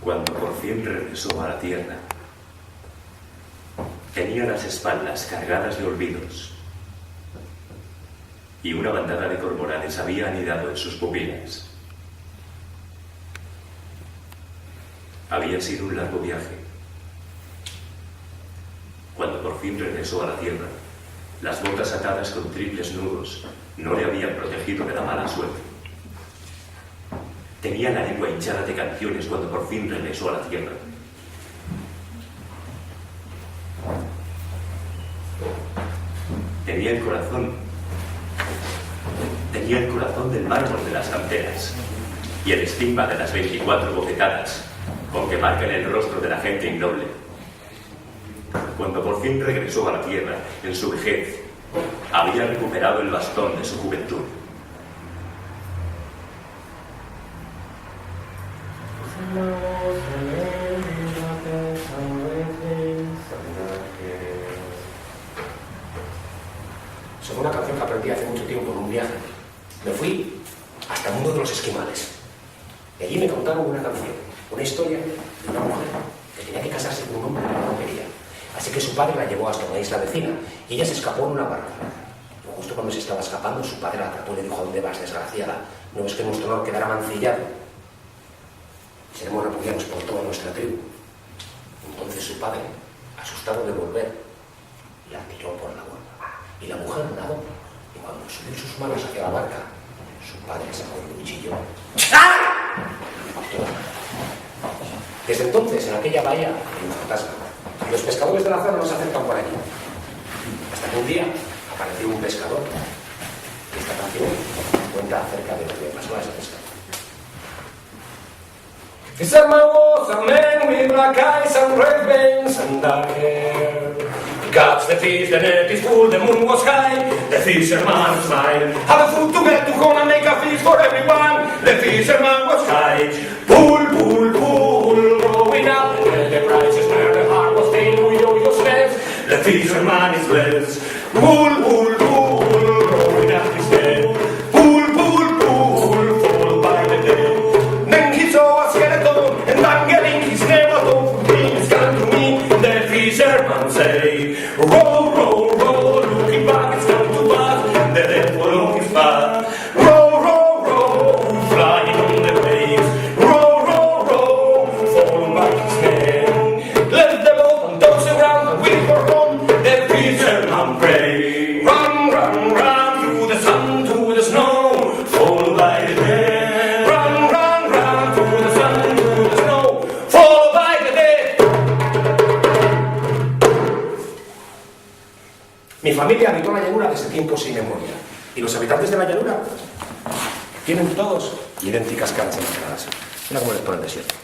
Cuando por fin regresó a la tierra, tenía las espaldas cargadas de olvidos y una bandada de cormoranes había anidado en sus pupilas. Había sido un largo viaje. Cuando por fin regresó a la tierra, las botas atadas con triples nudos no le habían protegido de la mala suerte. Tenía la lengua hinchada de canciones cuando por fin regresó a la tierra. Tenía el corazón del mármol de las canteras y el estigma de las 24 bofetadas con que marcan el rostro de la gente innoble. Cuando por fin regresó a la tierra, en su vejez, había recuperado el bastón de su juventud. Son una canción que aprendí hace mucho tiempo en un viaje. Me fui hasta el mundo de los esquimales. Y allí me contaron una canción, una historia de una mujer que tenía que casarse con un hombre que no quería. Así que su padre la llevó hasta una isla vecina y ella se escapó en una barca. Y justo cuando se estaba escapando, su padre la atrapó y le dijo: ¿a dónde vas, desgraciada? ¿No ves que nuestro honor quedará mancillado? Seremos repudiados por toda nuestra tribu. Entonces su padre, asustado de volver, la tiró por la borda. Y la mujer nadó. Y cuando subió sus manos hacia la barca, su padre sacó un cuchillo. Desde entonces, en aquella bahía hay un fantasma. Y los pescadores de la zona no se acercan por allí. Hasta que un día apareció un pescador. Y esta canción cuenta acerca de lo que pasó a esa pesca. Fisherman was a man with black eyes and red veins and dark hair. He catch the fish, the net is full, the moon was high. The fisherman smiled. Have a food to get to home and make a feast for everyone. The fisherman was high. Pull, pull, pull, rowing up. And the prices where the heart was filled with yo-yo sleds. The fisherman is blessed. Pull, pull, pull, rowing up his head. Pull, pull, pull, fall by the day. Then he saw a skeleton, and dangling his navel, things come to me. The fisherman say, row, row, row, looking back, it's come to pass. The dead follow his path. Row, row, row, flying on the waves. Row, row, row, fall back his head. Let the boat and toss around, and we for home. The fisherman pray. Run, run, run, through the sun, to the snow, fall by the day. Mi familia habitó la llanura desde tiempos inmemoria, y los habitantes de la llanura tienen todos idénticas caras enmascaradas. Mira cómo les pone el desierto.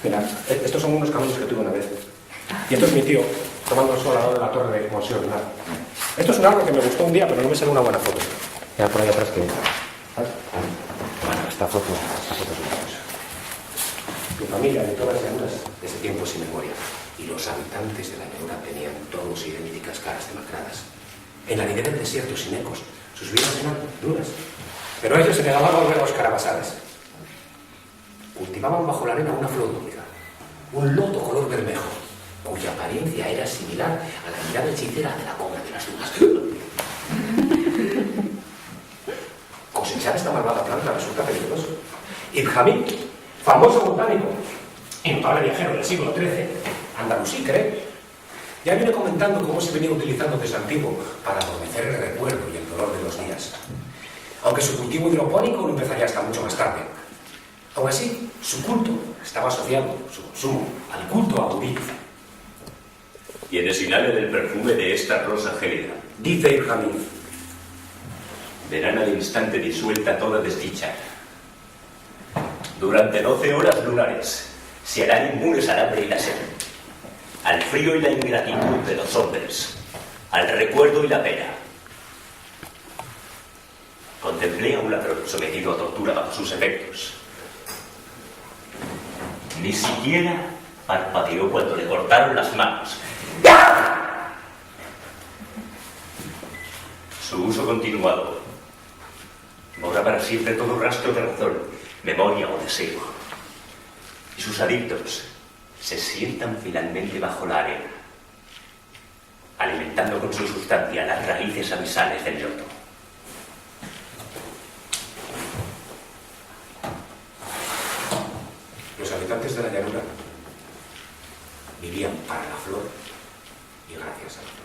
Mira, estos son unos camellos que tuve una vez. Y esto es mi tío, tomando el sol al lado de la torre de Monsieur Renard. Esto es un árbol que me gustó un día, pero no me sale una buena foto. Mira por ahí atrás que... Bueno, esta foto es una cosa. Mi familia habitó las llanuras desde tiempos inmemoria. Y los habitantes de la llanura tenían todos idénticas caras demacradas. En la aridez del desierto, sin ecos, sus vidas eran duras. Pero ellos se negaban a volver a los carabasares. Cultivaban bajo la arena una flor única, un loto color bermejo, cuya apariencia era similar a la mirada hechicera de la cobra de las dunas. Cosechar esta malvada planta resulta peligroso. Ibn Hamid, famoso botánico y notable viajero del siglo XIII, andalusí, cree, ya viene comentando cómo se venía utilizando desde antiguo para adormecer el recuerdo y el dolor de los días. Aunque su cultivo hidropónico no empezaría hasta mucho más tarde. Aún así, su culto estaba asociado, su consumo, al culto a Odin. ¿Quieres inhale del perfume de esta rosa gélida? Dice Ibn Hamid. Verán al instante disuelta toda desdicha. Durante 12 horas lunares se harán inmunes al hambre y la sed, al frío y la ingratitud de los hombres, al recuerdo y la pena. Contemplé a un ladrón sometido a tortura bajo sus efectos. Ni siquiera parpadeó cuando le cortaron las manos. Su uso continuado borra para siempre todo rastro de razón, memoria o deseo. Y sus adictos se sientan finalmente bajo la arena, alimentando con su sustancia las raíces abisales del loto. Los habitantes de la llanura vivían para la flor y gracias a la flor.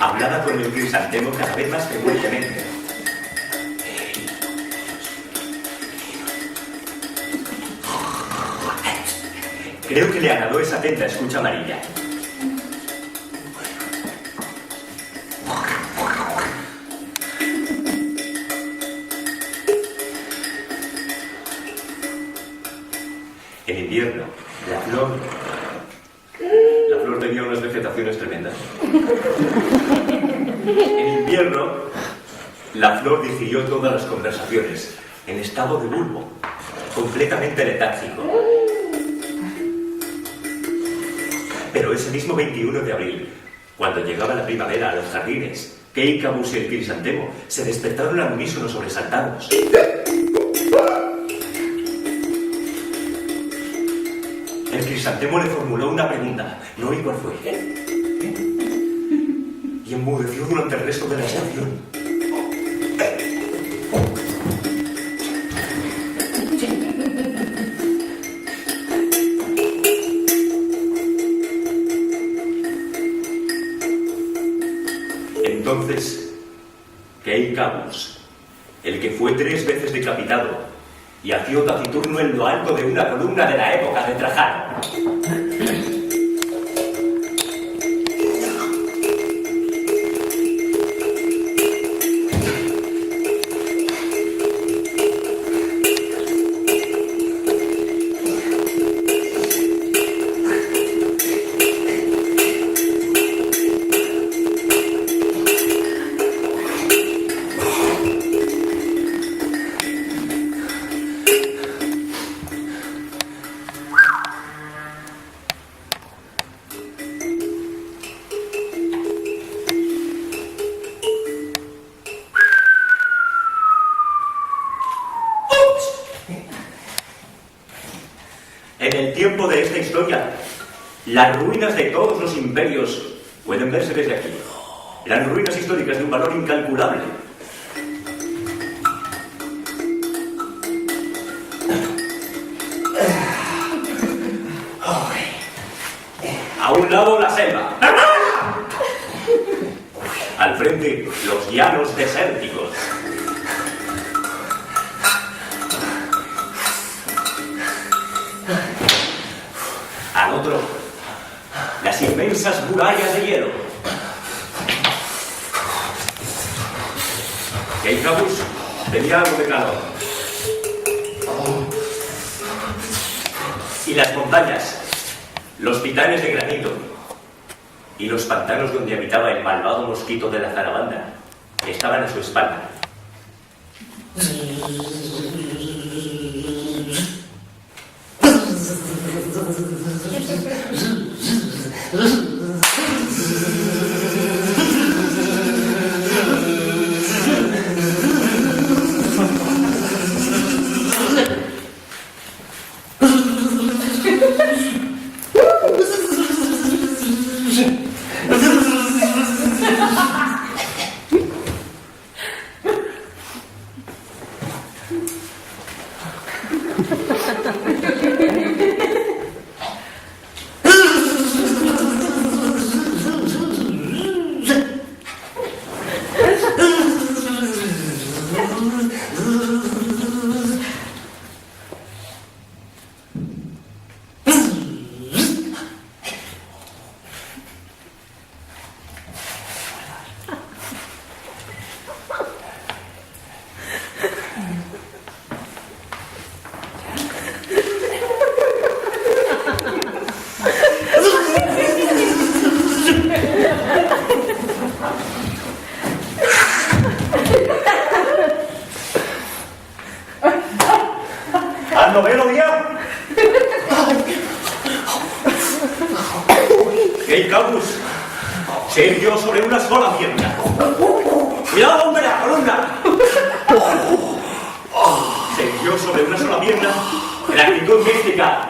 Hablaba con el crisantemo cada vez más frecuentemente. Creo que le agradó esa atenta escucha amarilla. En invierno, la flor tenía unas vegetaciones tremendas. En invierno, la flor digirió todas las conversaciones, en estado de bulbo, completamente letárgico. Pero ese mismo 21 de abril, cuando llegaba la primavera a los jardines, Keikabus y el crisantemo se despertaron al unísono sobresaltados. El crisantemo le formuló una pregunta, no oí cuál fue. Y enmudeció durante el resto de la estación. entonces, Kei Kabus, el que fue 3 veces decapitado y yació taciturno en lo alto de una columna de la época de Trajano. En el tiempo de esta historia, las ruinas de todos los imperios pueden verse desde aquí. Eran ruinas históricas de un valor incalculable. A un lado la selva. Al frente, los llanos desérticos. Al otro, las inmensas murallas de hielo. Kei Kabus tenía algo de calor. Y las montañas, los titanes de granito y los pantanos donde habitaba el malvado mosquito de la zarabanda estaban a su espalda. Al noveno día, Kei Kabus se irguió sobre una sola pierna. ¡Cuidado, hombre, la columna! Se irguió sobre una sola pierna en actitud mística,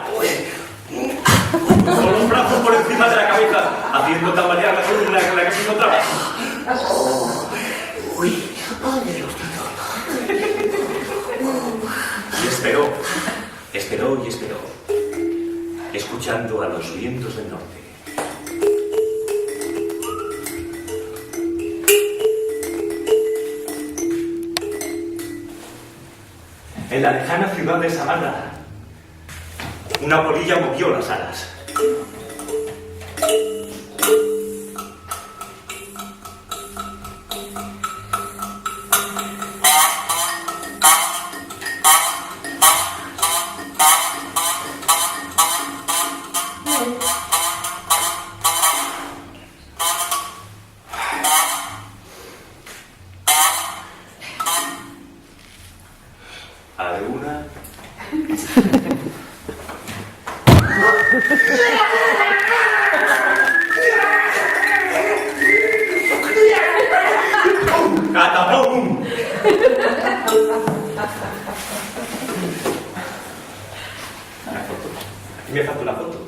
con los brazos por encima de la cabeza, haciendo tambalear la columna con la que se encontraba. Y esperó y esperó, escuchando a los vientos del norte. En la lejana ciudad de Samarra, una polilla movió las alas. A de una. ¡Catapum! Aquí me falta una foto.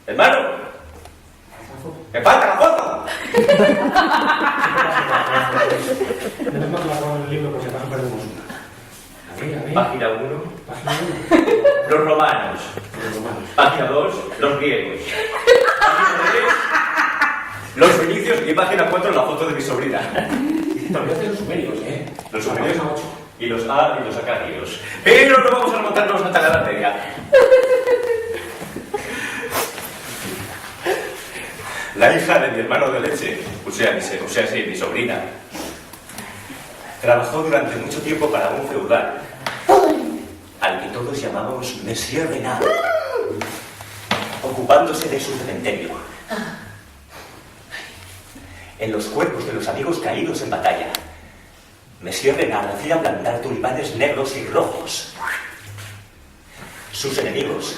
¡Hermano! ¡Me falta la foto! Tenemos que guardar el libro por si acaso perdemos una. Página 1. Los romanos. Página 2. Los griegos. Página 3. Los inicios y página 4 la foto de mi sobrina. Te olvidaste de los sumerios, ¿eh? Los sumerios y los A y los acadios. Pero no vamos a remontarnos hasta la Edad Media. La hija de mi hermano de leche, o sea, sí, mi sobrina, trabajó durante mucho tiempo para un feudal, al que todos llamábamos Monsieur Renard, ocupándose de su cementerio. En los cuerpos de los amigos caídos en batalla, Monsieur Renard hacía plantar tulipanes negros y rojos. Sus enemigos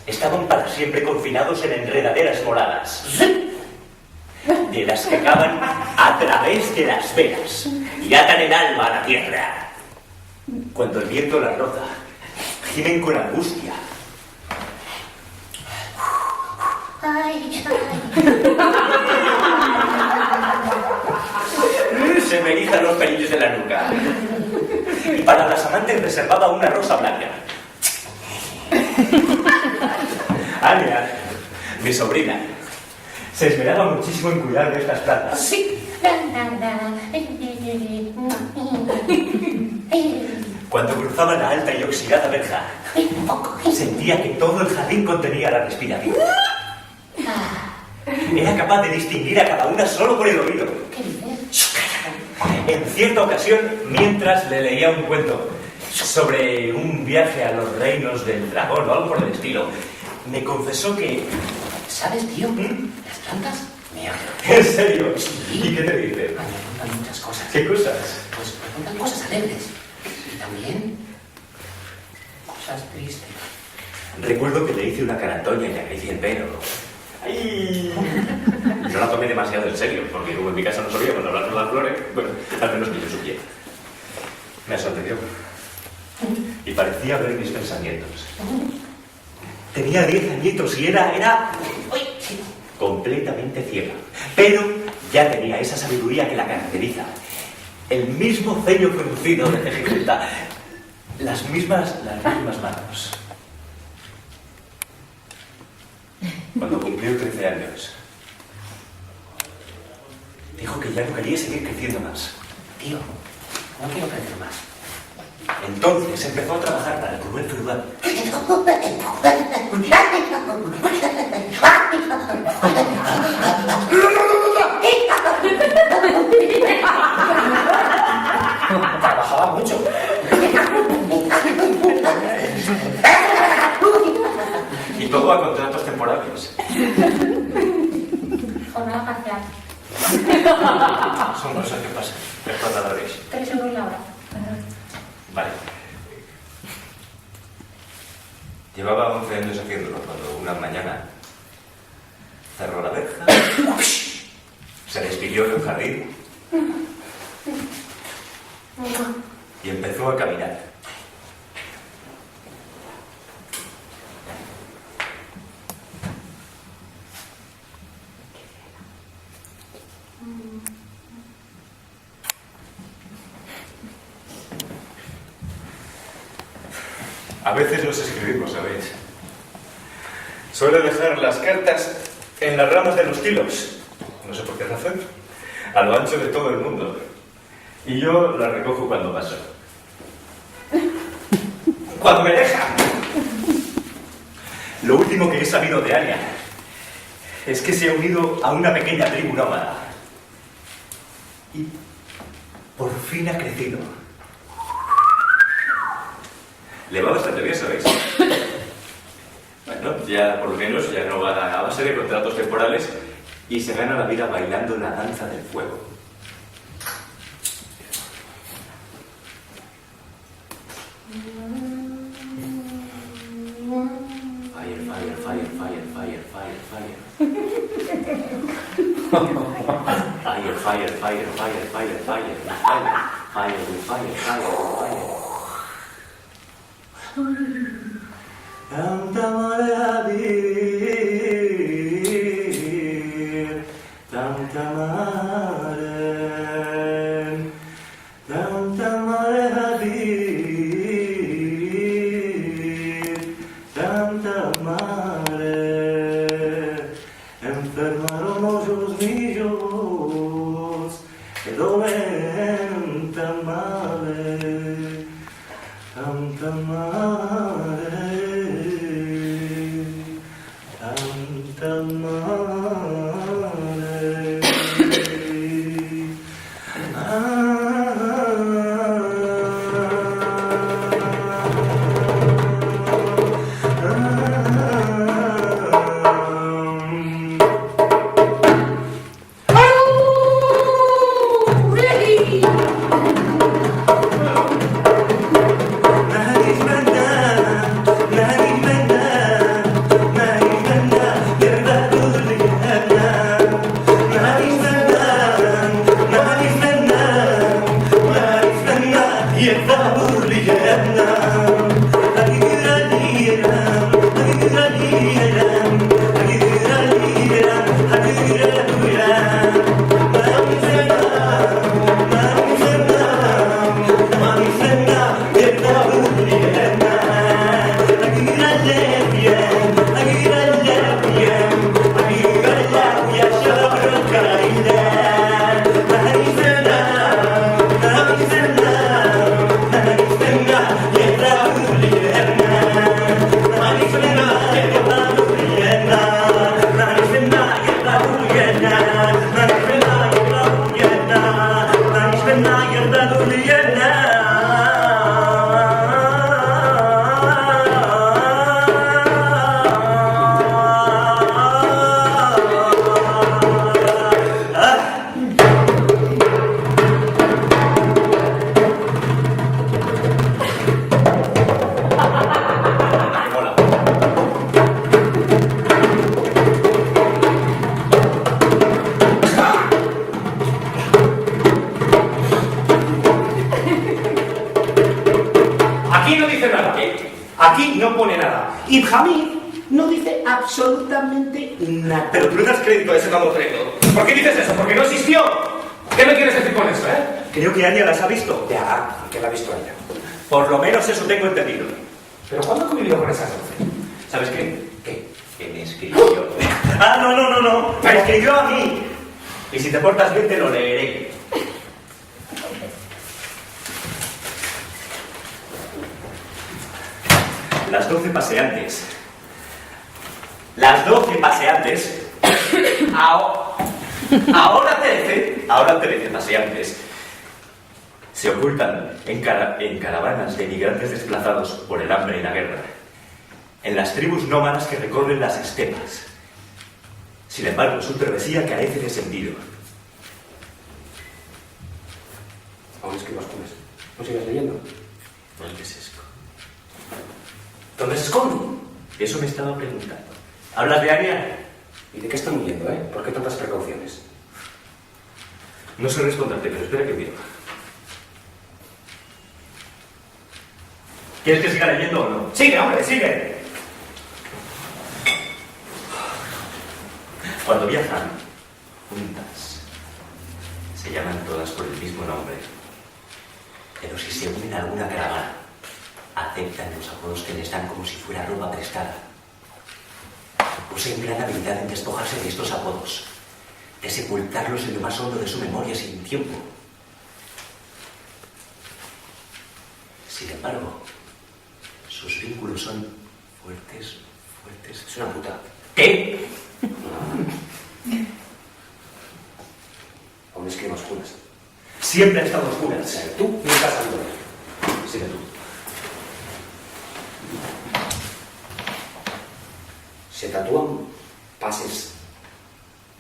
estaban para siempre confinados en enredaderas moradas, de las que cavan a través de las venas y atan el alma a la tierra. Cuando el viento las roza, gimen con angustia. Ay. Se me erizan los pelillos de la nuca. Y para las amantes reservaba una rosa blanca. Anya, mi sobrina, se esmeraba muchísimo en cuidar de estas plantas. Sí. Cuando cruzaba la alta y oxidada verja, sentía que todo el jardín contenía la respiración. Era capaz de distinguir a cada una solo por el oído. ¿Qué dices? En cierta ocasión, mientras le leía un cuento sobre un viaje a los reinos del dragón o algo por el estilo, me confesó que... ¿Sabes, tío? Las plantas me hablan. ¿En serio? Sí. ¿Y qué te dice? Me cuentan muchas cosas. ¿Qué cosas? Pues me cuentan cosas alegres. Y también cosas tristes. Recuerdo que le hice una carantoña y le acaricié el pelo. ¡Ay! No la tomé demasiado en serio, porque como en mi casa no solíamos hablar de las flores, bueno, al menos que yo supiera. Me sorprendió. Y parecía ver mis pensamientos. Tenía 10 añitos y era completamente ciega. Pero ya tenía esa sabiduría que la caracteriza. El mismo ceño fruncido de ejecuta. Las mismas manos. Cuando cumplió 13 años, dijo que ya no quería seguir creciendo más. Tío, no quiero crecer más. Entonces empezó a trabajar para el cruel feudal. Trabajaba mucho. Y todo a contratos temporales. Jornada parcial. Son cosas que pasan. Explotadores. 3 euros la hora. Vale. Llevaba 11 años haciéndolo cuando una mañana cerró la verja, se despidió del jardín y empezó a caminar. A veces los escribimos, ¿sabéis? Suele dejar las cartas en las ramas de los tilos, no sé por qué razón, a lo ancho de todo el mundo. Y yo las recojo cuando paso. ¡Cuando me deja! Lo último que he sabido de Anya es que se ha unido a una pequeña tribu nómada. Y por fin ha crecido. Le va bastante bien, ¿sabéis? Bueno, ya por lo menos ya no va a base de contratos temporales y se gana la vida bailando la danza del fuego. Fire, fire, fire, fire, fire, fire, fire. Fire, fire, fire, fire, fire, fire, fire, fire, fire, fire. Tanta marea vivir, tanta marea vivir, tanta mare, enfermaron los míos. Aquí no pone nada. Ibn Hamid no dice absolutamente nada. Pero tú le das crédito a ese mamotreto. ¿Por qué dices eso? Porque no existió. ¿Qué me quieres decir con eso, Creo que Anya las ha visto. Ya, que la ha visto ella. Por lo menos eso tengo entendido. ¿Pero cuándo he convivido con esas 12? ¿Sabes qué? ¿Qué? Que me escribió. ¡Ah, no! Me escribió a mí. Y si te portas bien te lo leeré. Las 12 paseantes. Las 12 paseantes. Ahora 13 paseantes se ocultan en caravanas de migrantes desplazados por el hambre y la guerra, en las tribus nómadas que recorren las estepas. Sin embargo, su travesía carece de sentido. Aún escribas con eso. ¿No sigues leyendo? ¿Qué es eso? ¿Dónde se esconde? Eso me estaba preguntando. ¿Hablas de Anya? ¿Y de qué están huyendo, ¿Por qué tantas precauciones? No sé responderte, pero espera que miro. ¿Quieres que siga leyendo o no? ¡Sigue, hombre, sigue! Cuando viajan juntas, se llaman todas por el mismo nombre. Pero si se unen a alguna caravana, aceptan los apodos que les dan como si fuera ropa prestada. Poseen gran habilidad en despojarse de estos apodos, de sepultarlos en lo más hondo de su memoria sin tiempo. Sin embargo, sus vínculos son fuertes. Es una puta. ¿Qué? Aún escribas oscuras. Siempre han estado oscuras. Tú me estás dando. Sigue tú. Se tatúan pases.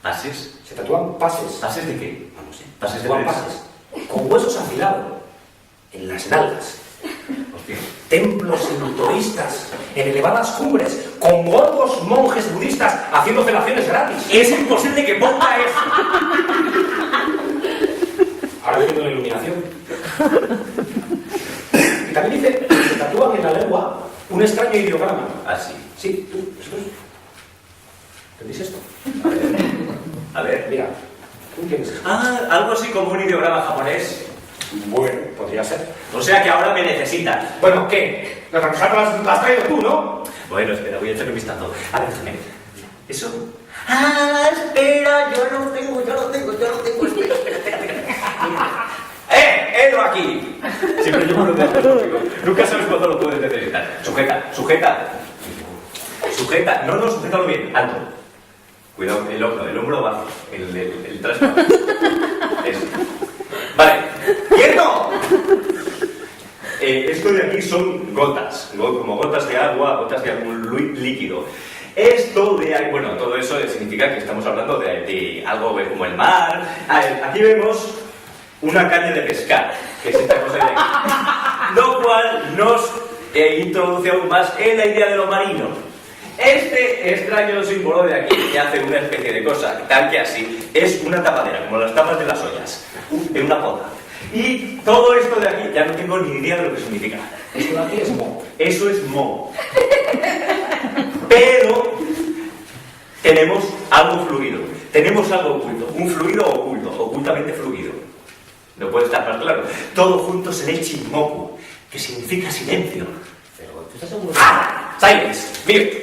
¿Pases? Se tatúan pases. ¿Pases de qué? No sé. Pases de Tatúan tres. pases. Con huesos afilados. En las nalgas. Hostia. Templos hinduistas. En elevadas cumbres. Con gordos monjes budistas haciendo felaciones gratis. Es imposible que ponga eso. Ahora viendo la iluminación. Y también dice que se tatúan en la lengua un extraño ideograma. Ah, sí. Sí, tú, esto es. ¿Entendéis esto? A ver. Mira, ¿tú entiendes esto? Ah, algo así como un ideograma japonés. Bueno, podría ser. O sea que ahora me necesitas. Bueno, ¿qué? Las camisetas las has traído tú, ¿no? Bueno, espera, voy a echar un vistazo. A ver, déjame ver. ¿Eso? Ah, espera, yo lo tengo. Espera. ¡Entro aquí! Siempre llevo lo de contigo. Nunca sabes cuándo lo puedes necesitar. Sujeta. No, sujétalo bien. Alto. Cuidado, el hombro bajo. El trasero. Eso. Vale. ¡Quieto! Esto de aquí son gotas. Como gotas de agua, gotas de algún líquido. Esto de ahí, bueno, todo eso significa que estamos hablando de algo como el mar. Aquí vemos una caña de pescar, que es esta cosa de aquí. Lo cual nos introduce aún más en la idea de lo marino. Este extraño símbolo de aquí, que hace una especie de cosa, tal que así, es una tapadera, como las tapas de las ollas, en una poda. Y todo esto de aquí, ya no tengo ni idea de lo que significa. Esto de aquí es mo. Eso es mo. Pero tenemos algo fluido, tenemos algo oculto, un fluido oculto, ocultamente fluido. No puede estar más claro. Todo junto se lee Chinmoku, que significa silencio. Pero tú estás seguro. ¡Ah! ¡Silence! ¡Mire!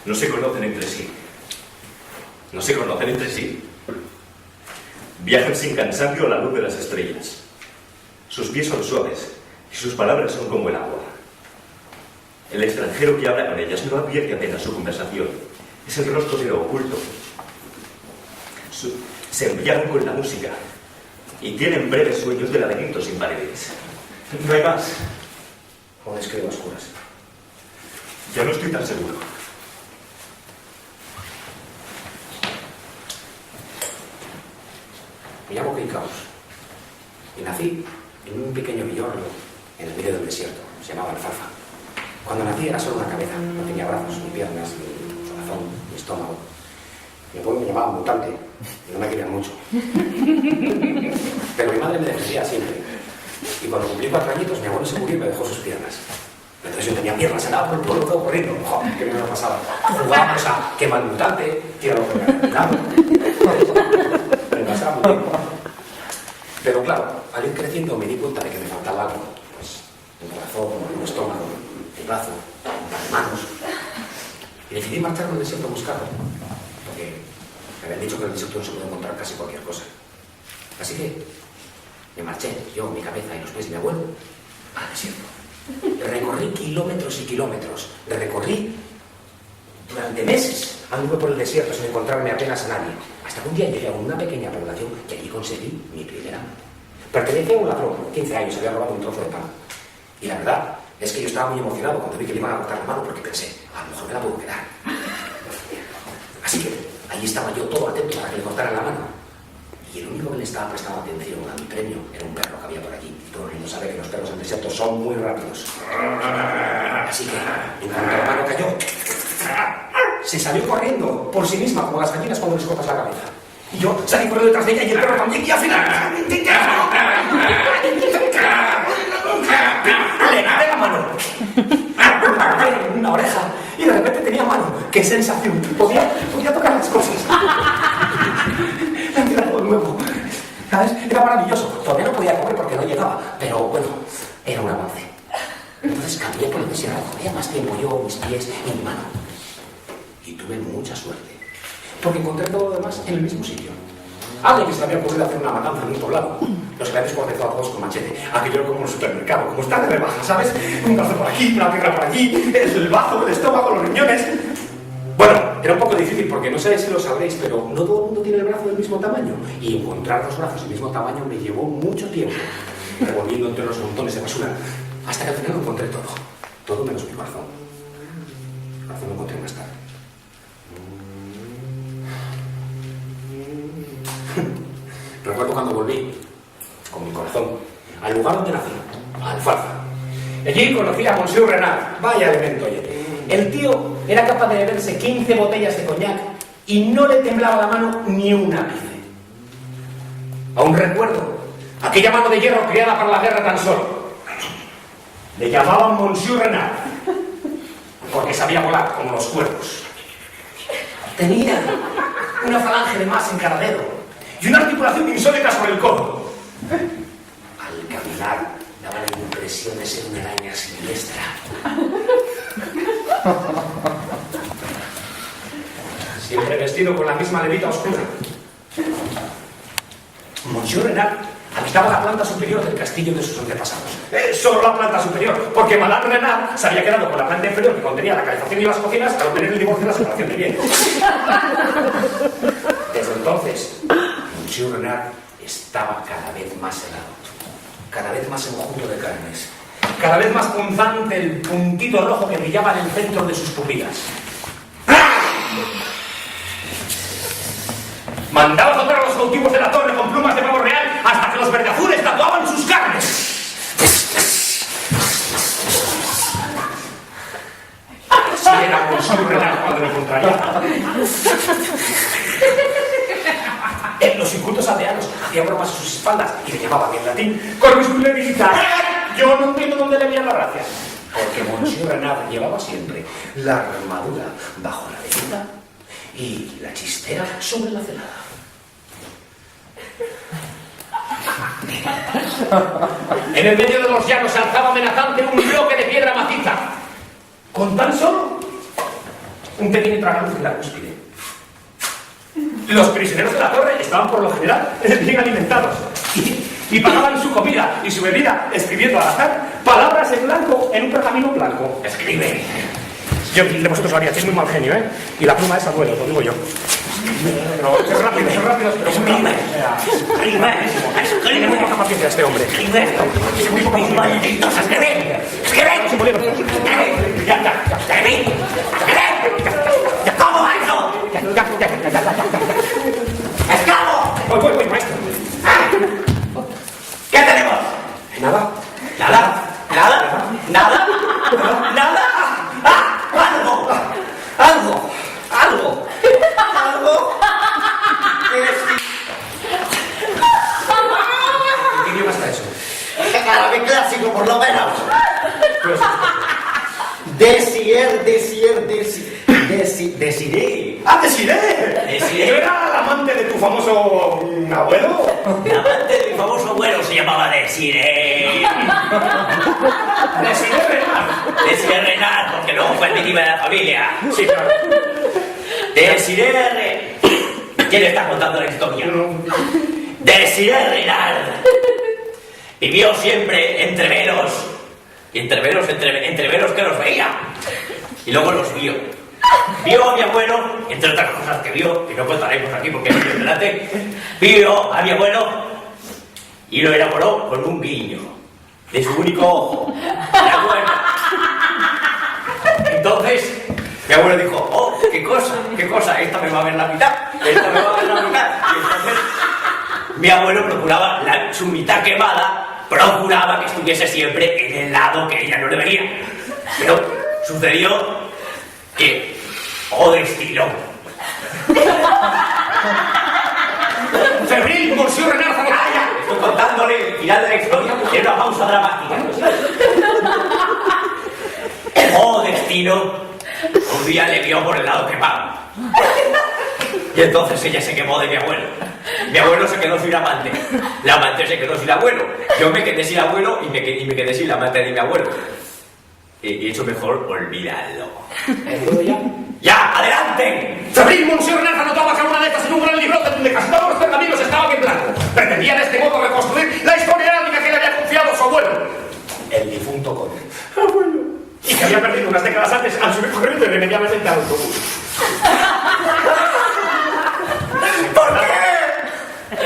No se conocen entre sí. Viajan sin cansancio a la luz de las estrellas. Sus pies son suaves y sus palabras son como el agua. El extranjero que habla con ellas no advierte apenas su conversación. Es el rostro de lo oculto. Se embriagan con la música y tienen breves sueños de laberintos sin paredes. No hay más. Aún escribo a oscuras. Yo no estoy tan seguro. Me llamo Kei Caos. Y nací en un pequeño villorrio en el medio del desierto. Se llamaba Alfalfa. Cuando nací era solo una cabeza. No tenía brazos, ni piernas, ni corazón, ni estómago. Mi pueblo me llamaba mutante, y no me querían mucho. Pero mi madre me defendía siempre. Y cuando cumplí 4 añitos, mi abuelo se murió y me dejó sus piernas. Entonces yo tenía piernas, andaba por el pueblo todo corriendo. ¡Joder, qué bien me lo pasaba! Jugábamos a quema el mutante, tíralo por el lado. Me pasaba muy bien. Pero claro, al ir creciendo me di cuenta de que me faltaba algo. Pues un corazón, un estómago, un brazo, un par de manos. Y decidí marcharme al desierto a buscarlo. Porque me habían dicho que en el desierto no se puede encontrar casi cualquier cosa. Así que me marché, yo, mi cabeza y los pies de mi abuelo, al desierto. Recorrí kilómetros y kilómetros. Recorrí durante meses. Anduve por el desierto sin encontrarme apenas a nadie. Hasta que un día llegué a una pequeña población y allí conseguí mi primera mano. Pertenecía a un ladrón, 15 años, había robado un trozo de pan. Y la verdad es que yo estaba muy emocionado cuando vi que le iban a cortar la mano porque pensé, a lo mejor me la puedo quedar. Así que allí estaba yo todo atento para que le cortaran la mano. Y el único que le estaba prestando atención a mi premio era un perro que había por allí. Y todo el mundo sabe que los perros en el desierto son muy rápidos. Así que, en cuanto la mano cayó, se salió corriendo por sí misma, como las gallinas cuando les cortas la cabeza. Y yo salí corriendo detrás de ella y el perro también. Y al final, le quité la mano. Una oreja. Y de repente tenía mano. ¡Qué sensación! Podía tocar las cosas. Era todo nuevo. ¿Sabes? Era maravilloso. Todavía no podía comer porque no llegaba. Pero bueno, era un avance. Entonces cambié por el desierto. Había más tiempo yo, mis pies y mi mano. Y tuve mucha suerte. Porque encontré todo lo demás en el mismo sitio. Alguien que se le había ocurrido hacer una matanza en un poblado. Los grandes cortezó a todos con machete. Aquello era como un supermercado, como está de rebaja, ¿sabes? Un brazo por aquí, una pierna por allí, el bazo, el estómago, los riñones. Bueno, era un poco difícil porque no sé si lo sabréis, pero no todo el mundo tiene el brazo del mismo tamaño. Y encontrar 2 brazos del mismo tamaño me llevó mucho tiempo, revolviendo entre los montones de basura, hasta que al final lo encontré todo. Todo menos mi corazón. El corazón lo encontré más tarde. Recuerdo cuando volví, con mi corazón, al lugar donde nací, a Alfalfa. Allí conocí a Monsieur Renard. Vaya elemento, oye. El tío era capaz de beberse 15 botellas de coñac y no le temblaba la mano ni un ápice. Aún recuerdo aquella mano de hierro criada para la guerra tan solo. Le llamaban Monsieur Renard porque sabía volar como los cuervos. Tenía una falange de más en cada dedo y una articulación insólita sobre el codo. Al caminar daba la impresión de ser una araña siniestra. Siempre vestido con la misma levita oscura. Monsieur Renard habitaba la planta superior del castillo de sus antepasados. Solo la planta superior, porque Madame Renard se había quedado con la planta inferior que contenía la calefacción y las cocinas para obtener el divorcio y la separación de bienes. Desde entonces, Monsieur Renard estaba cada vez más helado, cada vez más enjuto de carnes, cada vez más punzante el puntito rojo que brillaba en el centro de sus pupilas. Mandaba azotar a los cautivos de la torre con plumas de pavo real hasta que los verdeazules tatuaban sus carnes. Así era Monsieur Renard cuando lo contrariaba. Los incultos aldeanos hacían bromas a sus espaldas y le llamaban en latín Corvus Levita. Yo no entiendo dónde le veían la gracia. Porque Monsieur Renard llevaba siempre la armadura bajo la levita y la chistera sobre la celada. En el medio de los llanos se alzaba amenazante un bloque de piedra maciza, con tan solo un pequeño tragaluz en la cúspide. Los prisioneros de la torre estaban por lo general bien alimentados y pagaban su comida y su bebida escribiendo al azar palabras en blanco en un pergamino blanco. Escribe. Yo de vosotros lo haría, es muy mal genio, ¿eh? Y la pluma es abuelo, lo digo yo. Pero es rápido, pero escribe. Tiene muy poca paciencia este hombre. Escribe. Muy poca paciencia. Escribe. ¿Cómo eso? ¡Esclavo! Voy, maestro. ¿Qué tenemos? Nada. ¡Algo! Desiré. ¡Ah, Desiré! ¿No era el amante de tu famoso abuelo? El amante de mi famoso abuelo se llamaba Desiré. Desiré Renard. Desiré Renard, porque luego fue el víctima de la familia. Sí, claro. Desiré. ¿Quién está contando la historia? Desiré Renard vivió siempre entre velos. Y entre velos que los veía. Y luego los vio. Vio a mi abuelo, entre otras cosas que vio, que no contaremos aquí porque es delante. Vio a mi abuelo y lo enamoró con un guiño de su único ojo. Mi abuelo. Entonces, mi abuelo dijo, oh, qué cosa, esta me va a ver la mitad, esta me va a ver la mitad. Y entonces, mi abuelo procuraba, su mitad quemada, procuraba que estuviese siempre en el lado que ella no le veía. Pero sucedió que, oh destino, Febril, Monsieur Renard, Zanotalla. estoy contándole el final de la historia en una pausa dramática. Oh destino, un día le vio por el lado quemado. Y entonces ella se quemó de mi abuelo. Mi abuelo se quedó sin amante. La amante se quedó sin abuelo. Yo me quedé sin abuelo y me quedé sin la amante de mi abuelo. Y eso mejor olvídalo. ¿Puedo ya? ¡Ya! ¡Adelante! Febril, Monsieur Renard anotaba cada una de estas en un gran librote donde casi todos los pergaminos estaban en blanco. Pretendía de este modo reconstruir la historia herádica que le había confiado su abuelo, el difunto conde. Abuelo. Y que había perdido unas décadas antes al subir corriendo irremediablemente al autobús. ¿Por qué?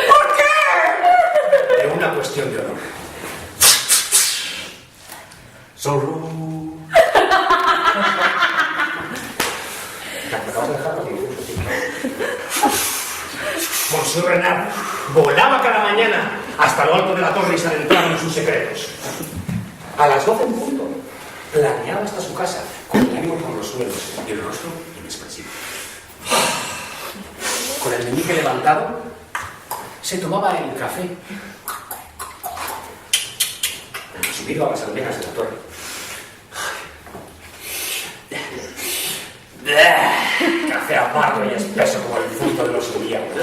¿Por qué? Es una cuestión de honor. Solo... Me acabas de dejar aquí. Monsieur Renard volaba cada mañana hasta lo alto de la torre y se adentraba en sus secretos. A las 12 en punto, planeaba hasta su casa, con el ánimo por los suelos y el rostro inexpresivo. Con el meñique levantado, se tomaba el café. Subido a las almenas de la torre. Café amargo y espeso como el fruto de los inviernos.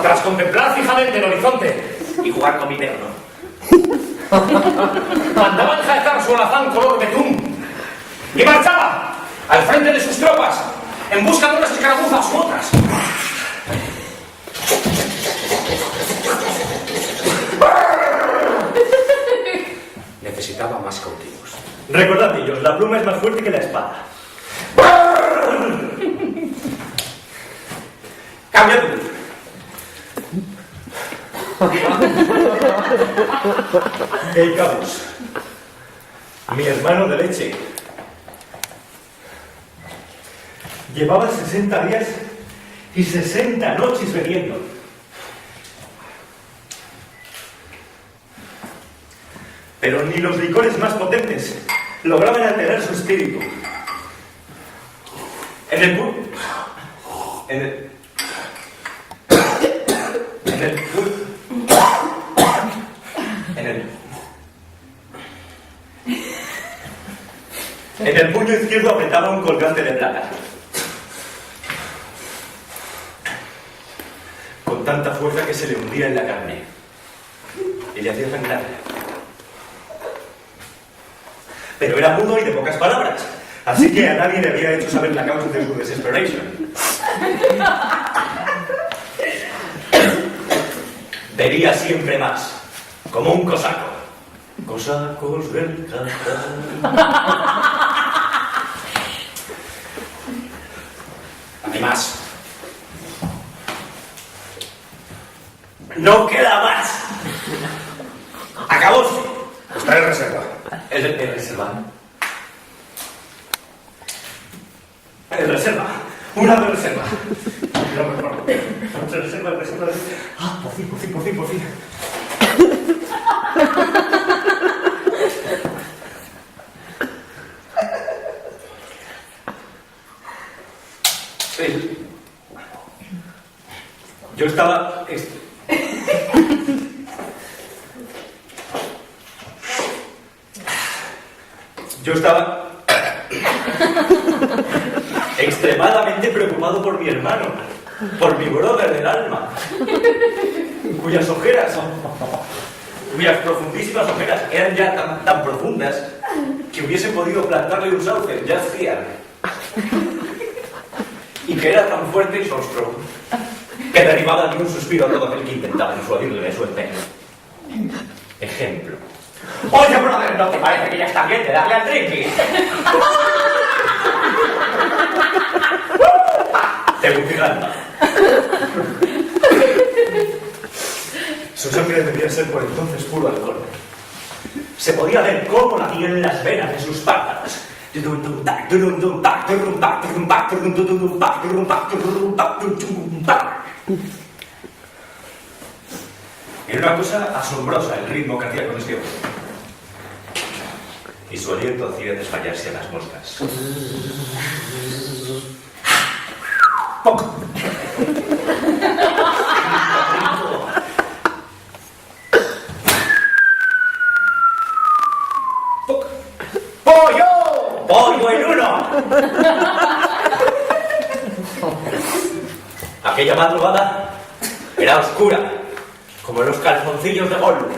Tras contemplar fijamente el horizonte Y jugar con mi perro. mandaba enjaezar su alazán color betún y marchaba al frente de sus tropas en busca de unas escaramuzas u otras. Necesitaba más cautivos. Recordad, niños, la pluma es más fuerte que la espada. Cambia tú. El Cabus, mi hermano de leche, llevaba 60 días y 60 noches bebiendo. Pero ni los licores más potentes lograban alterar su espíritu. En el puño izquierdo apretaba un colgante de plata. Con tanta fuerza que se le hundía en la carne y le hacía sangrar. Pero era mudo y de pocas palabras, así que a nadie le había hecho saber la causa de su desesperación. Bebía siempre más, como un cosaco. Cosacos del Cantar. Además, No queda más. Acabóse. está en reserva. El reservado. Una reserva. Lo mejor. Reserva. Ah, por fin. Yo estaba... extremadamente preocupado por mi hermano, por mi brother del alma, cuyas profundísimas ojeras eran ya tan profundas que hubiesen podido plantarle un sauce, ya hacían, y que era tan fuerte y sostro que derivaba de un suspiro a todo aquel que intentaba disuadirle de su empeño. Ejemplo. Oye, brother, ¿no te parece que ya está bien de darle al triqui? Tegucigalpa. Su sangre debía ser por entonces puro alcohol. Se podía ver cómo latían en las venas de sus párpados. Era una cosa asombrosa el ritmo cardíaco de este hombre. Y su aliento hacía desmayarse a las moscas. ¡Poc! ¡Poc! ¡Pollo! ¡Pollo en uno! Aquella madrugada era oscura, como los calzoncillos de Gollum.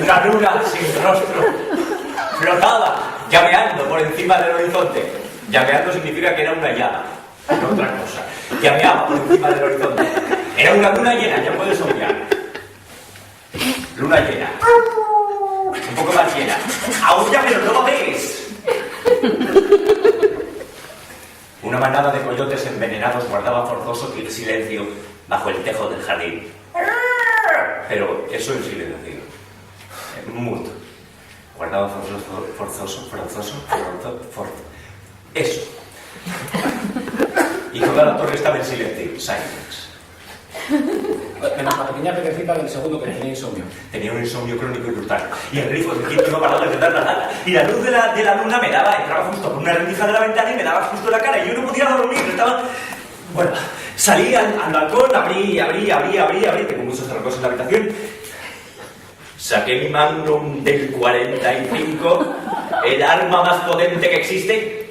Una luna sin rostro flotaba, llameando por encima del horizonte. Llameando significa que era una llama, no otra cosa. Llameaba por encima del horizonte. Era una luna llena, ya puedes soñar. Luna llena. Un poco más llena. ¡Aulla, pero no lo ves! Una manada de coyotes envenenados guardaba forzoso silencio bajo el tejo del jardín. Pero eso en silencio. Mudo. Guardaba forzoso. Eso. Y toda la torre estaba en silencio. Silence. Menos la pequeña pequecita del segundo que tenía insomnio. Tenía un insomnio crónico y brutal. Y el grifo del quinto no paraba de dar la nada. Y la luz de la luna me daba, entraba justo por una rendija de la ventana y me daba justo en la cara. Y yo no podía dormir, estaba... Bueno, salí al balcón, abrí. Tengo muchos cerrojos en la habitación. Saqué mi Magnum del 45, el arma más potente que existe,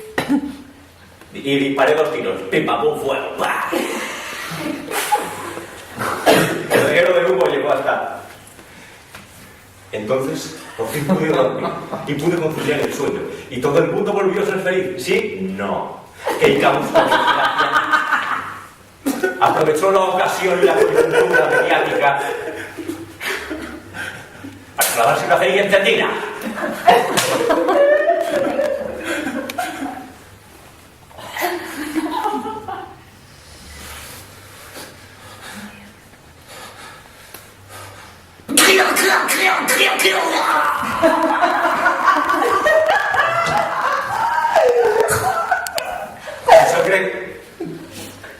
y disparé 2 tiros. Pim, pam, pum, fuego. ¡Pah! El reguero de humo llegó hasta... Entonces, por fin pude dormir y pude conciliar el sueño. ¿Y todo el mundo volvió a ser feliz? ¿Sí? No. El caos por desgracia aprovechó la ocasión y la coyuntura mediática para clavarse una feria encendida.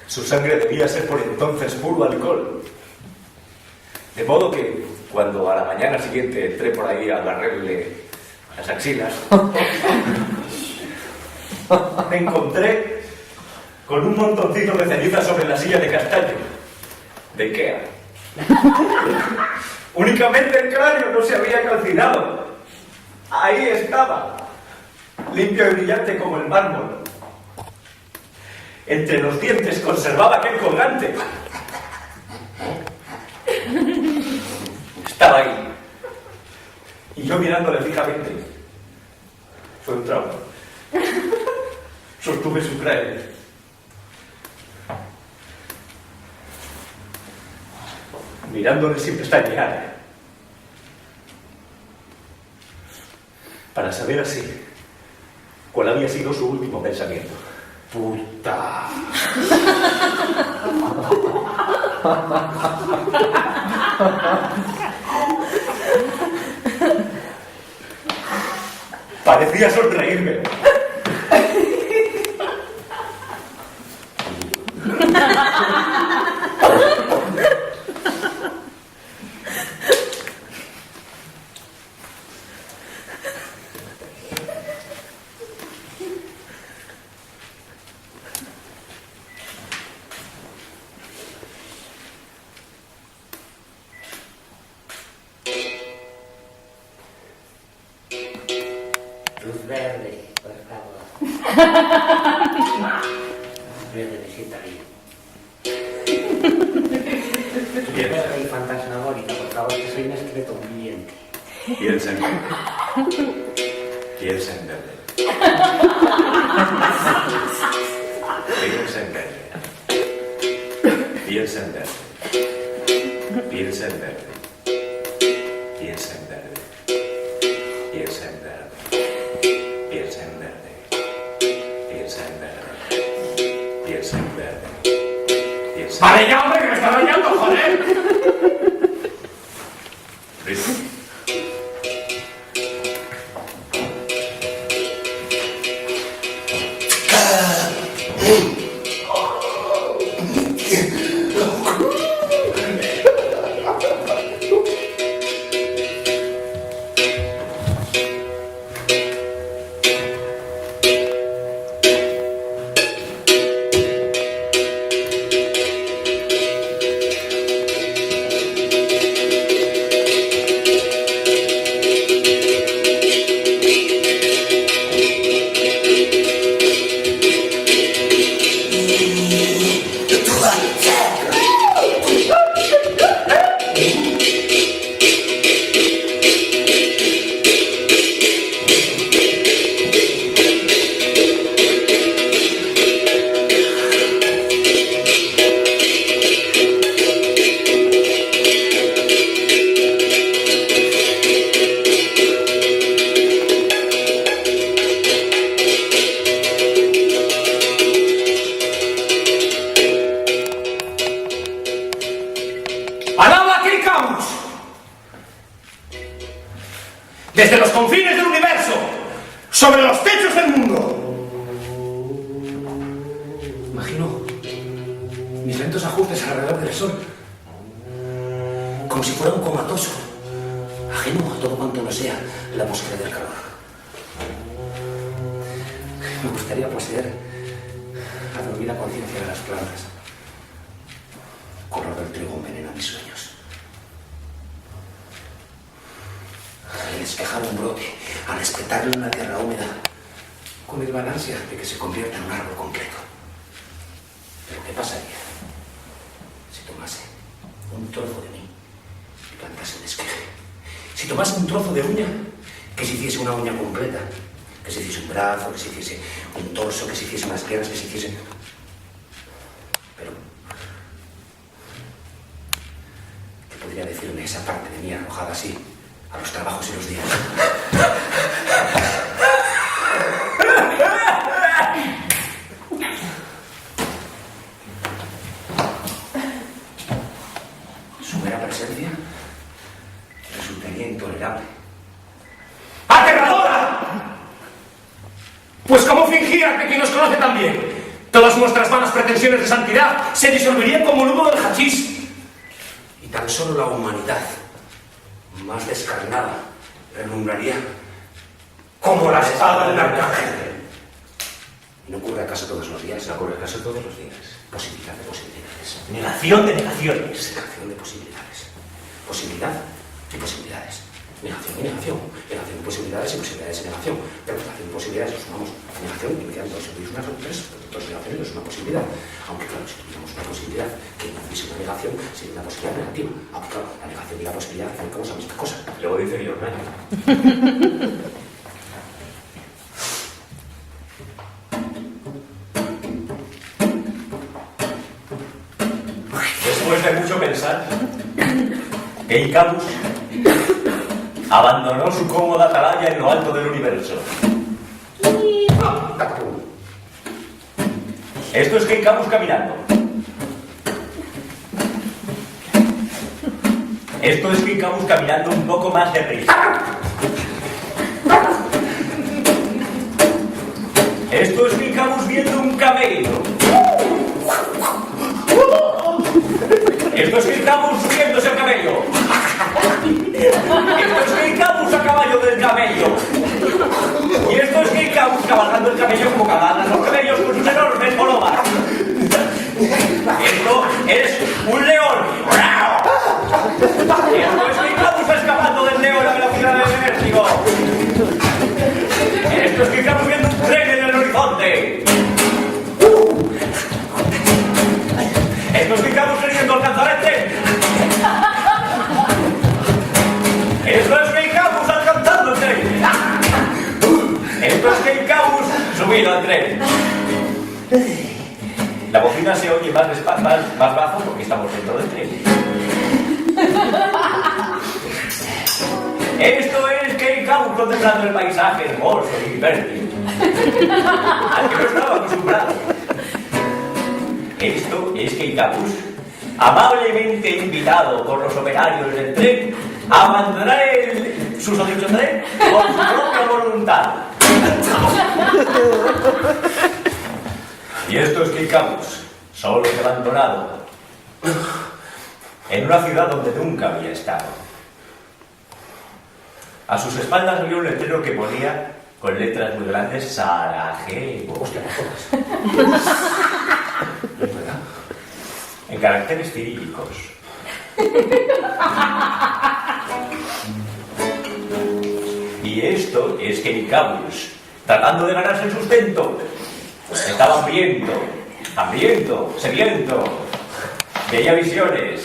Su sangre debía ser por entonces puro alcohol. De modo que, cuando a la mañana siguiente entré por ahí a barrerle las axilas, me encontré con un montoncito de cenizas sobre la silla de castaño, de Ikea. Únicamente el cráneo no se había calcinado. Ahí estaba, limpio y brillante como el mármol. Entre los dientes conservaba aquel colgante. Estaba ahí. Y yo mirándole fijamente. Fue un trauma. Sostuve su cráneo. Mirándole sin pestañear. Para saber así cuál había sido su último pensamiento. Puta. Parecía sonreírme. Luz verde, por favor. Luz verde, me sienta bien. Luz verde y fantasmagórica, por favor, que soy un esqueleto viviente. Piensa en verde. Piensa en verde. Piensa en verde. Piensa en verde. Piensa en verde. Piensa en verde. Piensa en verde. Piensa en verde. Piensa en verde. Piensa en verde. Piensa. ¡Vale ya, hombre, que me está dañando, joder! ¿Listo? ¡Alaba a Kirkamus! Desde los confines del universo, sobre los techos del mundo. Imagino mis lentos ajustes alrededor del sol, como si fuera un comatoso, ajeno a todo cuanto no sea la búsqueda del calor. Me gustaría poseer la dormida conciencia de las plantas. Color del trigo envenena mis sueños. Al despejar un brote, al espetarlo en una tierra húmeda, con el ansia de que se convierta en un árbol completo. Pero ¿qué pasaría si tomase un trozo de mí y plantase un esqueje? Si tomase un trozo de uña, que se hiciese una uña completa, que se hiciese un brazo, que se hiciese un torso, que se hiciese unas piernas, que se hiciese... Pero... ¿qué podría decirme esa parte de mí arrojada así a los trabajos y los días? Su mera presencia resultaría intolerable. ¡Aterradora! Pues ¿cómo fingir que quien nos conoce tan bien? Todas nuestras vanas pretensiones de santidad se disolverían como el humo del hachís. Y tan solo la humanidad, más descarnada, relumbraría como la espada del arcángel. ¿Y no ocurre acaso todos los días? ¿No ocurre acaso todos los días? Posibilidad de posibilidades. Negación de negaciones. Negación de posibilidades. Posibilidad y posibilidades. Negación y negación. Negación de posibilidades y posibilidades y negación. Pero negación y posibilidades los sumamos. Negación y negación. Si tuviéramos una son tres, dos negaciones es una posibilidad. Aunque claro, si tuviéramos una posibilidad que no hubiese una negación, sería una posibilidad negativa. Aunque claro, la negación y la posibilidad son la misma cosa. Luego dice mi hermano. Después de mucho pensar, Keikamus abandonó su cómoda atalaya en lo alto del universo. Esto es Keikamus caminando. Esto es Keikamus caminando un poco más deprisa. Esto es que estamos viendo un camello. Esto es que estamos subiéndose al camello. Esto es que estamos a caballo del camello. Y esto es que estamos cabalgando el camello como cabalgan los camellos con sus enormes polomas. Esto es un león. Esto es que estamos escapando del león a velocidad de vértigo. Esto es que estamos viendo un tren en el horizonte. Esto es que estamos queriendo alcanzar el tren. Esto es que estamos alcanzando el tren. Esto es que estamos subiendo al tren. La bocina se oye más bajo porque estamos dentro del tren. Esto es que estamos contemplando el paisaje hermoso y fértil al que no estaba acostumbrado. Esto es que Icabus, amablemente invitado por los operarios del tren, a abandonar su dicho tren por su propia voluntad. Y esto es que Icabus, solo y abandonado, en una ciudad donde nunca había estado. A sus espaldas había un letrero que ponía con letras muy grandes Sarajevo. Hostia, no jodas. ¿Es verdad? En caracteres cirílicos. Y esto es que Icabus, tratando de ganarse el sustento, estaba hambriento, sediento, veía visiones.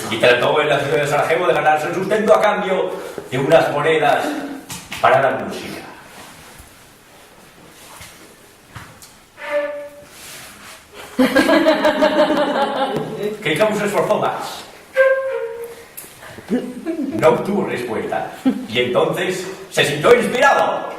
Y trató en la ciudad de Sarajevo de ganarse el sustento a cambio de unas monedas para la música. Que Icabus se esforzó más. No obtuvo respuesta. Y entonces se sintió inspirado.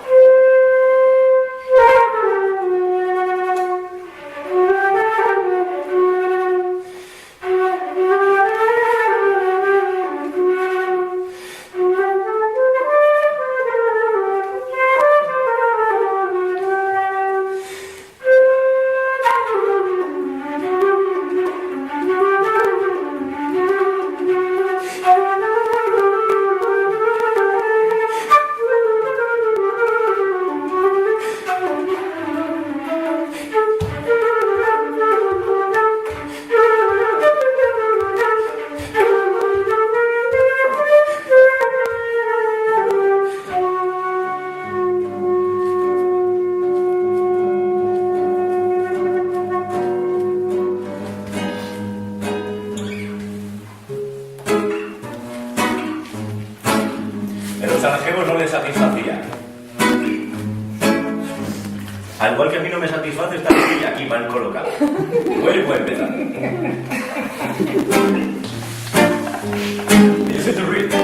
Al igual que a mí no me satisface esta silla aquí mal colocada. Puede empezar. Ese es el ritmo.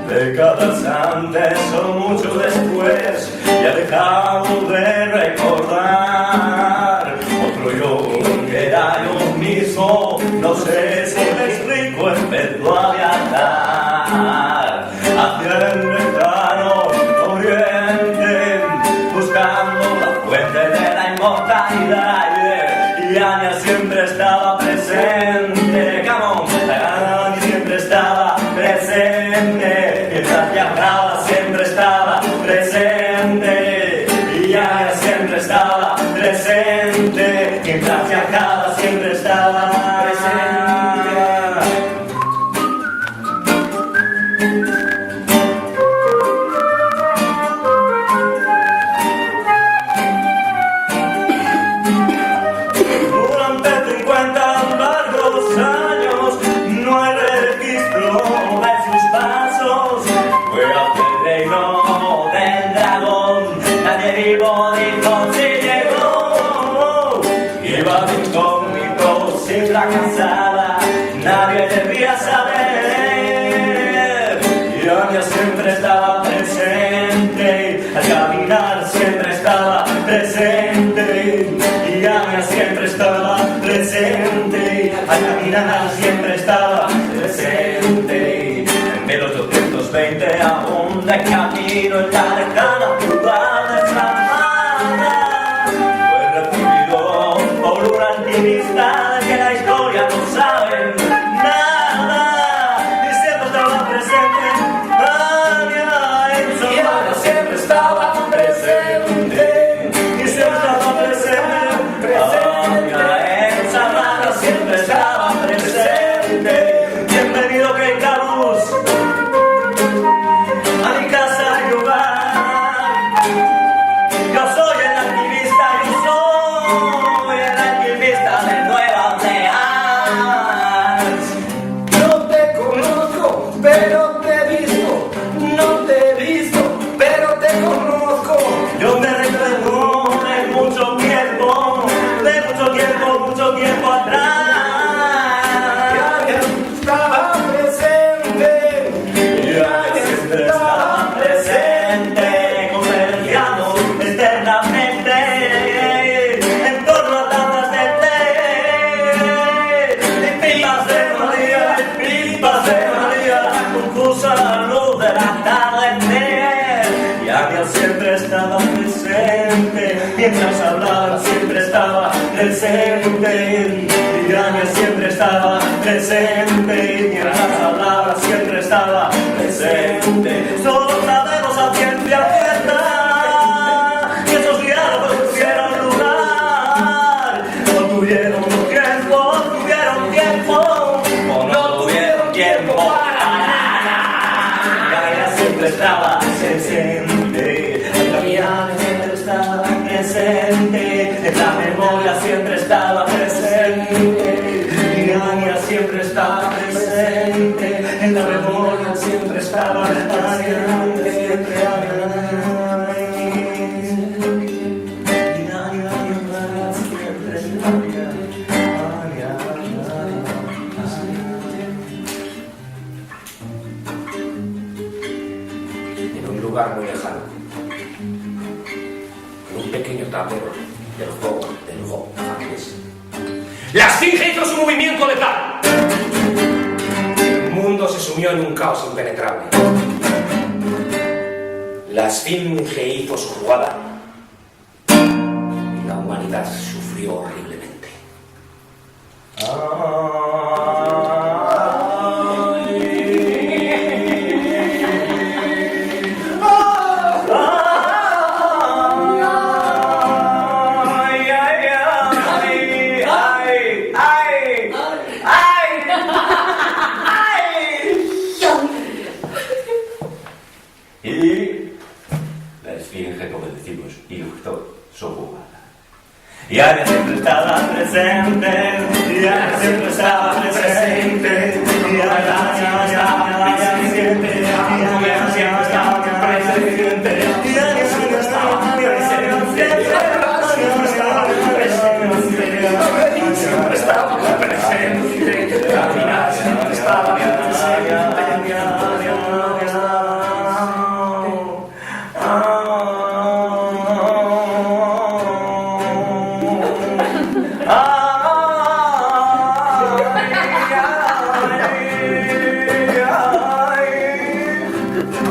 Décadas antes o mucho después, ya he dejado de recordar otro yo que era yo mismo. No sé si me explico, empezó a viajar hacia el lejano oriente, buscando la fuente de la inmortalidad. Y Anya siempre estaba presente, come on, Anya siempre estaba presente, mientras viajaba siempre estaba presente, y Anya siempre estaba presente, mientras viajaba siempre estaba presente. Sus Iba de incógnito, sin fracasada, nadie debía saber. Y Anya siempre estaba presente, al caminar siempre estaba presente. Y Anya siempre estaba presente, al caminar siempre estaba presente. En 1820 aún de camino en la lejana ciudad de Salamanca, fue recibido por un activista que la historia no saben nada, y siempre estaba presente. Anya en Salamanca siempre estaba presente, y siempre estaba presente. Anya en Salamanca siempre estaba presente. Bienvenido Kate Carus a mi casa y hogar. Yo soy el activista de Nueva Orleans. No te conozco, pero te he visto. No te he visto, pero te conozco. Yo te recuerdo de mucho tiempo atrás. Estaba presente. Siempre estaba presente, convergiamos eternamente en torno a tapas de té, pipas de María, confusa la luz de la tarde. Y Anya siempre estaba presente, mientras hablaban siempre estaba presente. Y Anya siempre estaba presente, mientras hablaban siempre estaba presente. Solo sabemos a ciencia cierta que esos diálogos tuvieron lugar. No tuvieron tiempo, o no tuvieron tiempo. Anya siempre estaba presente, la mirada siempre estaba presente, en la memoria siempre estaba presente. Y Anya siempre estaba presente, en la memoria siempre estaba presente. En un lugar muy lejano, en un pequeño tablero del juego japonés, la esfinge hizo su movimiento letal. El mundo se sumió en un caos impenetrable. La esfinge hizo su jugada y la humanidad sufrió horriblemente. Y la esfinge, como decimos, hizo su jugada. Y Anya siempre estaba presente, y Anya siempre estaba presente, y Anya siempre estaba presente, y Anya siempre estaba presente, y Anya siempre estaba presente, siempre estaba presente, caminar siempre estaba presente.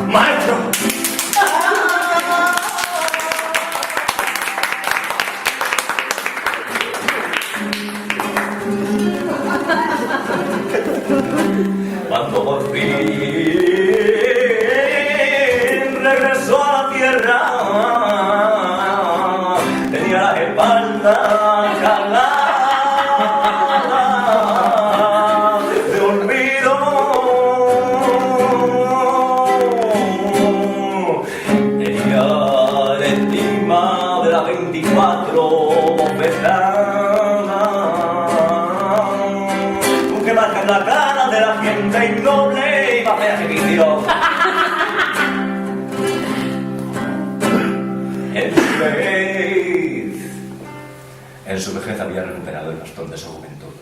Maestro. Cuando por fin regresó a la tierra, tenía la espalda cargada de olvido. Tenía encima de las 24 bofetadas que marcan la cara de la gente innoble y más fea que vicio. En su vejez había recuperado el bastón de su juventud.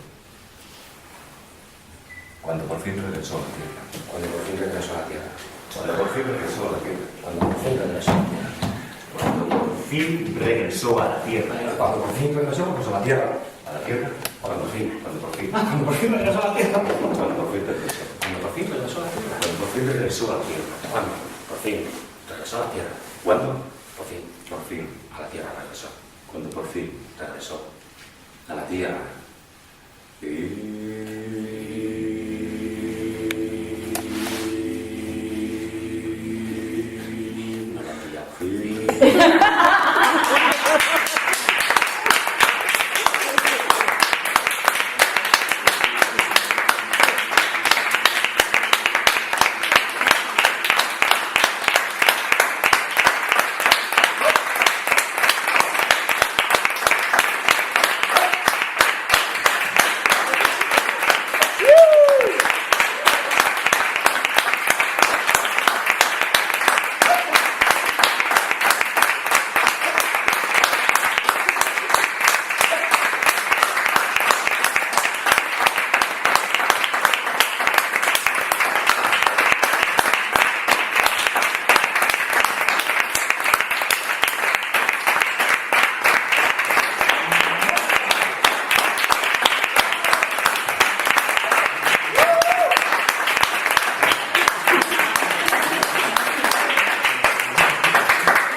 Cuando por fin regresó a la tierra. Cuando por fin regresó a la tierra. Cuando por fin regresó a la tierra. Cuando por fin regresó a la tierra. Cuando por fin regresó a la tierra. Cuando por fin regresó pues, a la tierra. ¿A la tierra? Cuando por fin. Cuando por fin. Cuando por fin regresó a la tierra. Cuando por fin regresó. Cuando por fin regresó a la tierra. Cuando por fin regresó a la tierra. Cuando por fin regresó a la tierra. ¿Cuándo? Por fin Por fin. a la tierra regresó. Cuando por fin Regresó. a la tierra. Y